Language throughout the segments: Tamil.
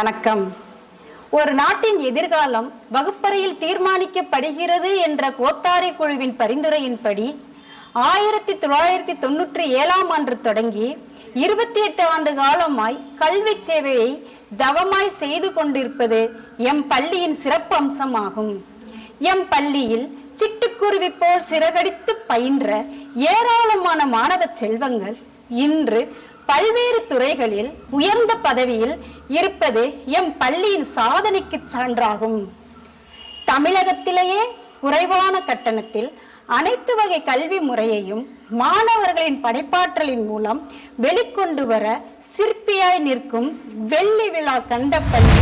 வணக்கம். ஒரு நாட்டின் எதிர்காலம் வகுப்பறையில் தீர்மானிக்கப்படுகிறது என்ற கோத்தாரி குழுவின் பரிந்துரையின்படி 1997ஆம் ஆண்டு தொடங்கி 28 ஆண்டு காலமாய் கல்வி சேவையை தவமாய் செய்து கொண்டிருப்பது எம் பள்ளியின் சிறப்பு அம்சமாகும். எம் பள்ளியில் சிட்டுக்குருவி போல் சிறகடித்து பயின்ற ஏராளமான மாணவ செல்வங்கள் இன்று பல்வேறு துறைகளில் உயர்ந்த பதவியில் இருப்பது எம் பள்ளியின் சாதனைக்கு சான்றாகும். தமிழகத்திலேயே குறைவான கட்டணத்தில் அனைத்து வகை கல்வி முறையையும் மாணவர்களின் படைப்பாற்றலின் மூலம் வெளிக்கொண்டு வர சிற்பியாய் நிற்கும் வெள்ளி விழா கண்ட பள்ளி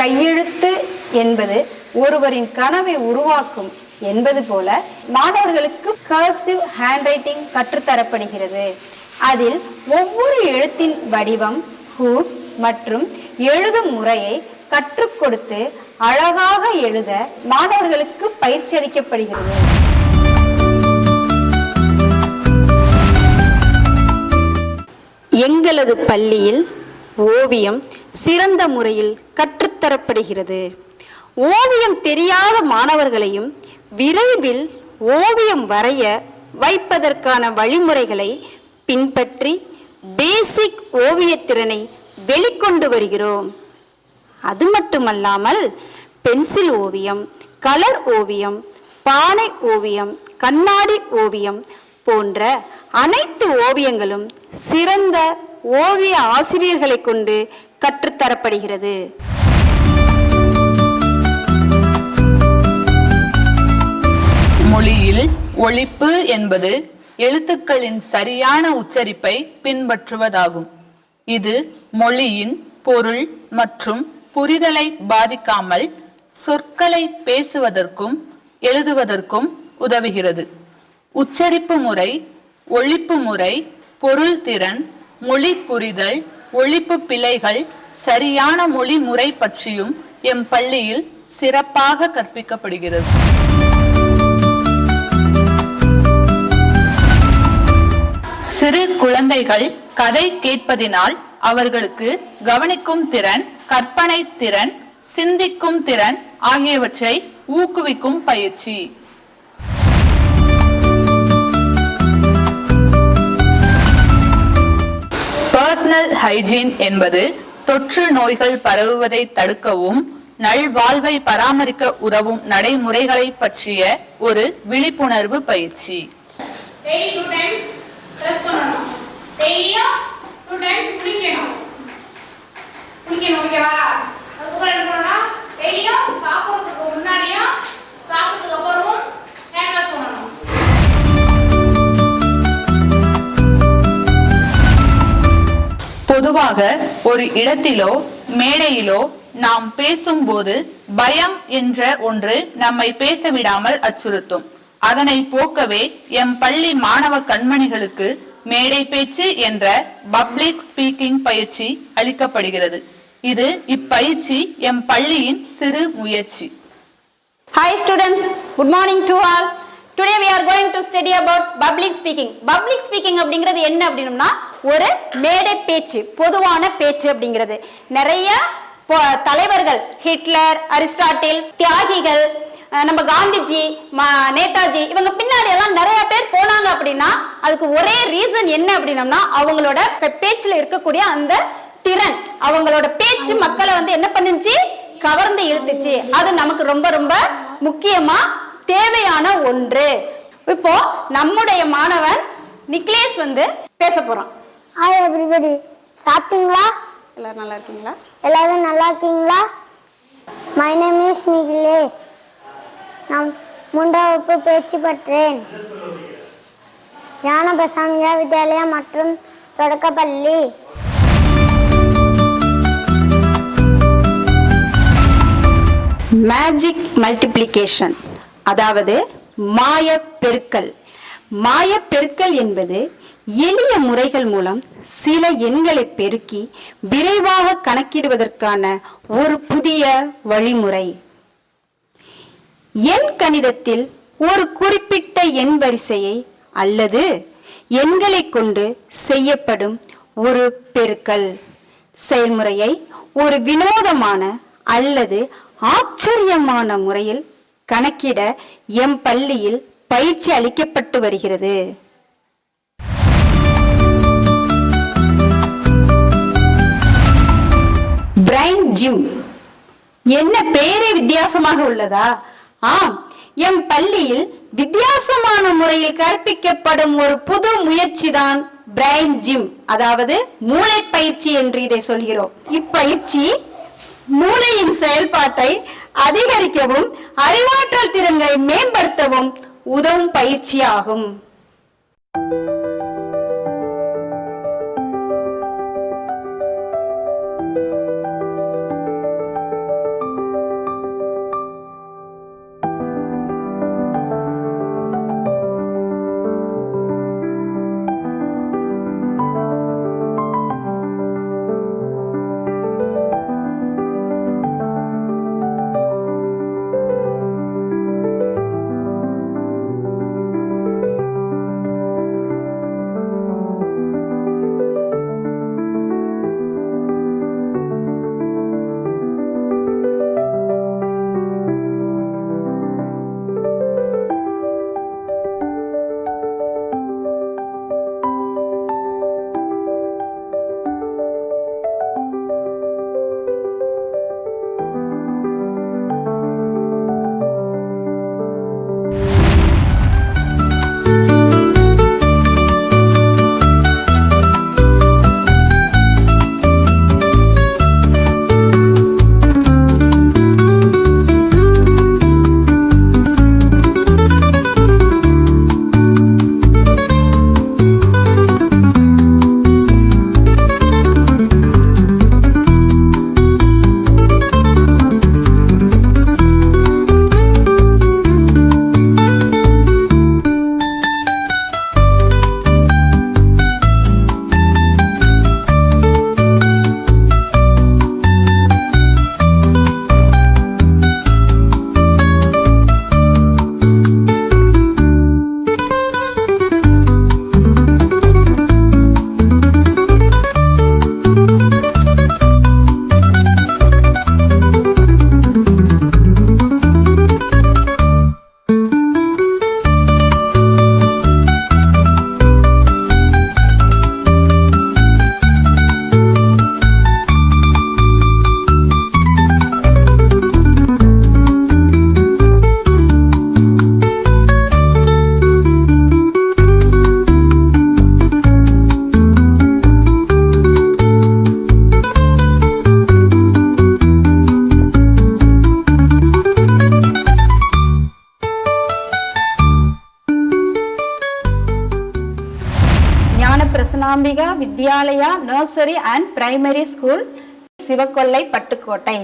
கையெழுத்து என்பது ஒருவரின் கனவை உருவாக்கும் என்பது போல மாணவர்களுக்கு கர்சிவ் ஹேண்ட் ரைட்டிங் கற்றுத்தரப்படுகிறது. அதில் ஒவ்வொரு எழுத்தின் வடிவம், ஹூக்ஸ் மற்றும் எழுதும் முறையை கற்றுக் கொடுத்து அழகாக எழுத மாணவர்களுக்கு பயிற்சி அளிக்கப்படுகிறது. எங்களது பள்ளியில் ஓவியம் சிறந்த முறையில் கற்றுத்தரப்படுகிறது. ஓவியம் தெரியாத மாணவர்களையும் விரைவில் ஓவியம் வரைய வைப்பதற்கான வழிமுறைகளை பின்பற்றி பேசிக் ஓவியத்திறனை வெளிக்கொண்டு வருகிறோம். அது மட்டுமல்லாமல் பென்சில் ஓவியம், கலர் ஓவியம், பானை ஓவியம், கண்ணாடி ஓவியம் போன்ற அனைத்து ஓவியங்களும் சிறந்த ஓவிய ஆசிரியர்களை கொண்டு கற்றுத்தரப்படுகிறது. மொழியில் ஒலிப்பு என்பது எழுத்துக்களின் சரியான உச்சரிப்பை பின்பற்றுவதாகும். இது மொழியின் பொருள் மற்றும் புரிதலை பாதிக்காமல் சொற்களை பேசுவதற்கும் எழுதுவதற்கும் உதவுகிறது. உச்சரிப்பு முறை, ஒலிப்பு முறை, பொருள் திறன், மொழி புரிதல், ஒலிப்பு பிழைகள், சரியான மொழி முறை பற்றியும் எம் பள்ளியில் சிறப்பாக கற்பிக்கப்படுகிறது. சிறு குழந்தைகள் கதை கேட்பதினால் அவர்களுக்கு கவனிக்கும் திறன், கற்பனை திறன், சிந்திக்கும் திறன் ஆகியவற்றை ஊக்குவிக்கும் பயிற்சி. பர்சனல் ஹைஜீன் என்பது தொற்று நோய்கள் பரவுவதை தடுக்கவும் நல்வாழ்வை பராமரிக்க உதவும் நடைமுறைகளை பற்றிய ஒரு விழிப்புணர்வு பயிற்சி. பொதுவாக ஒரு இடத்திலோ மேடையிலோ நாம் பேசும்போது பயம் என்ற ஒன்று நம்மை பேச விடாமல் அச்சுறுத்தும். அதனை போக்கவே எம் பள்ளி மாணவ கண்மணிகளுக்கு மேடை பேச்சு என்ற பப்ளிக் ஸ்பீக்கிங் பயிற்சி அளிக்கப்படுகிறது. இது இப்பயிற்சி எம் பள்ளியின் சிறு முயற்சி. Hi students, good morning to all. Today we are going to study about public speaking. Public speaking அப்படிங்கிறது என்ன அப்படின்னா ஒரு மேடை பேச்சு, பொதுவான பேச்சு அப்படிங்கிறது. நிறைய தலைவர்கள், ஹிட்லர், அரிஸ்டாட்டில், தியாகிகள், நம்ம காந்திஜி, நேதாஜி, இவங்க பின்னாடி எல்லாம் நிறைய பேர் போனாங்க அப்படின்னா அதுக்கு ஒரே ரீசன் என்ன அப்படின்னா அவங்களோட பேச்சுல இருக்கக்கூடிய அந்த திறன், அவங்களோட பேச்சு மக்களை என்ன பண்ணுச்சு, கவர்ந்து இழுத்துச்சு. அது நமக்கு ரொம்ப ரொம்ப முக்கியமா தேவையான ஒன்று. இப்போ நம்முடைய மாணவன் நிக்லேஸ் பேச போறான். ஹாய் எவ்ரிபடி, சாப்பிட்டீங்களா? எல்லாரும் நல்லா இருக்கீங்களா? எல்லாரும் நல்லா இருக்கீங்களா? My name is Niklesh. நான் 3ஆம் வகுப்பு பேச்சு பெற்றேன். ஞான பிரசாமியா வித்யாலயா மற்றும் தொடக்கப்பள்ளி. மேஜிக் மல்டிப்ளிகேஷன், அதாவது மாய பெருக்கல். மாய பெருக்கல் என்பது எளிய முறைகள் மூலம் சில எண்களை பெருக்கி விரைவாக கணக்கிடுவதற்கான ஒரு புதிய வழிமுறை. எண் கணிதத்தில் ஒரு குறிப்பிட்ட எண் வரிசையை அல்லது எண்களை கொண்டு செய்யப்படும் ஒரு பெருக்கல் செயல்முறையை ஒரு வினோதமான அல்லது ஆச்சரியமான முறையில் கணக்கிட எம் பள்ளியில் பயிற்சி அளிக்கப்பட்டு வருகிறது. பிரைன் ஜிம் என்ன பேரே வித்தியாசமாக உள்ளதா? ஆம், எம் பள்ளியில் வித்தியாசமான முறையில் கற்பிக்கப்படும் ஒரு புது முயற்சி தான் பிரைன் ஜிம், அதாவது மூளை பயிற்சி என்று இதை சொல்கிறோம். இப்பயிற்சி மூளையின் செயல்பாட்டை அதிகரிக்கவும் அறிவாற்றல் திறன்களை மேம்படுத்தவும் உதவும் பயிற்சி ஆகும். Prasanambika Vidyalaya nursery and primary school, Sivakollai, Pattukkottai.